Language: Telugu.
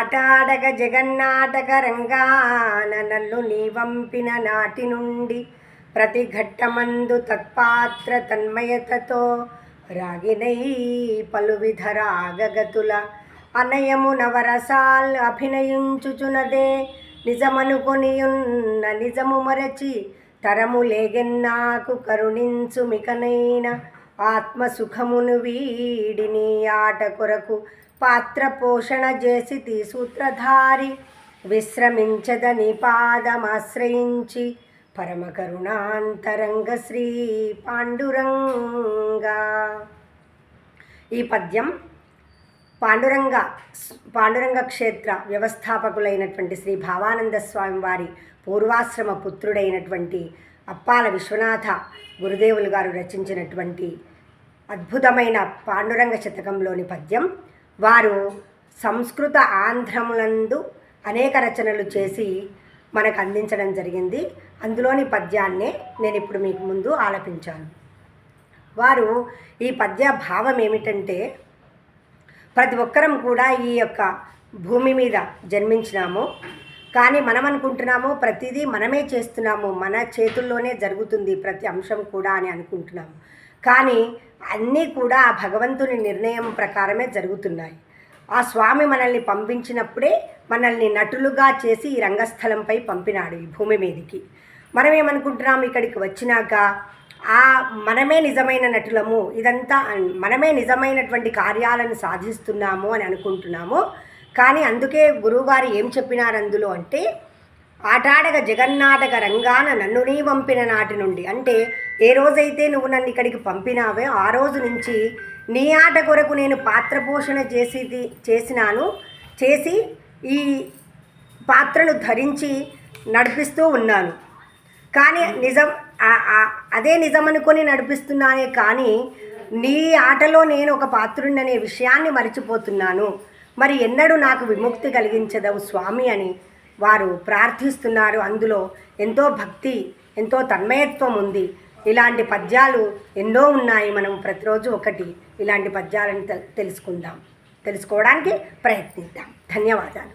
ఆటాడగ జగన్నాటక రంగాన నన్ను నీ వంపిన నాటి నుండి ప్రతి ఘట్టమందు తత్పాత్ర తన్మయతతో రాగినై పలువిధ రాగగతుల అనయము నవరసాల్ అభినయించుచునదే నిజమనుకొనియున్న నిజము మరచి తరము లేగెన్నాకు కరుణించు మికనైన ఆత్మసుఖమును వీడిని ఆట కొరకు పాత్ర పోషణ చేసి సూత్రధారి విశ్రమించదని పాదమాశ్రయించి పరమ కరుణాంతరంగ శ్రీ పాండురంగా. ఈ పద్యం పాండురంగ క్షేత్ర వ్యవస్థాపకులైనటువంటి శ్రీ భావానంద స్వామి వారి పూర్వాశ్రమ పుత్రుడైనటువంటి అప్పాల విశ్వనాథ గురుదేవులు గారు రచించినటువంటి అద్భుతమైన పాండురంగ శతకంలోని పద్యం. వారు సంస్కృత ఆంధ్రములందు అనేక రచనలు చేసి మనకు అందించడం జరిగింది. అందులోని పద్యాన్నే నేను ఇప్పుడు మీకు ముందు ఆలపించాను. వారు ఈ పద్య భావం ఏమిటంటే, ప్రతి ఒక్కరం కూడా ఈ యొక్క భూమి మీద జన్మించినాము, కానీ మనం అనుకుంటున్నాము ప్రతిదీ మనమే చేస్తున్నాము, మన చేతుల్లోనే జరుగుతుంది ప్రతి అంశం కూడా అని అనుకుంటున్నాము. కానీ అన్నీ కూడా ఆ భగవంతుని నిర్ణయం ప్రకారమే జరుగుతున్నాయి. ఆ స్వామి మనల్ని పంపించినప్పుడే మనల్ని నటులుగా చేసి ఈ రంగస్థలంపై పంపినాడు ఈ భూమి మీదకి. మనం ఏమనుకుంటున్నాము, ఇక్కడికి వచ్చినాక మనమే నిజమైన నటులము, ఇదంతా మనమే నిజమైనటువంటి కార్యాలను సాధిస్తున్నాము అని అనుకుంటున్నాము. కానీ అందుకే గురువుగారు ఏం చెప్పినారు అందులో అంటే, ఆటాడగ జగన్నాటక రంగాన నన్ను నీ పంపిన నాటి నుండి, అంటే ఏ రోజైతే నువ్వు నన్ను ఇక్కడికి పంపినావో ఆ రోజు నుంచి నీ ఆట కొరకు నేను పాత్ర పోషణ చేసి ఈ పాత్రను ధరించి నడిపిస్తూ ఉన్నాను. కానీ అదే నిజమనుకొని నడిపిస్తున్నానే, కానీ నీ ఆటలో నేను ఒక పాత్రుడిననే విషయాన్ని మరిచిపోతున్నాను. మరి ఎన్నడూ నాకు విముక్తి కలిగించదవు స్వామి అని వారు ప్రార్థిస్తున్నారు. అందులో ఎంతో భక్తి, ఎంతో తన్మయత్వం ఉంది. ఇలాంటి పద్యాలు ఎన్నో ఉన్నాయి. మనం ప్రతిరోజు ఒకటి ఇలాంటి పద్యాలను తెలుసుకోవడానికి ప్రయత్నిద్దాం. ధన్యవాదాలు.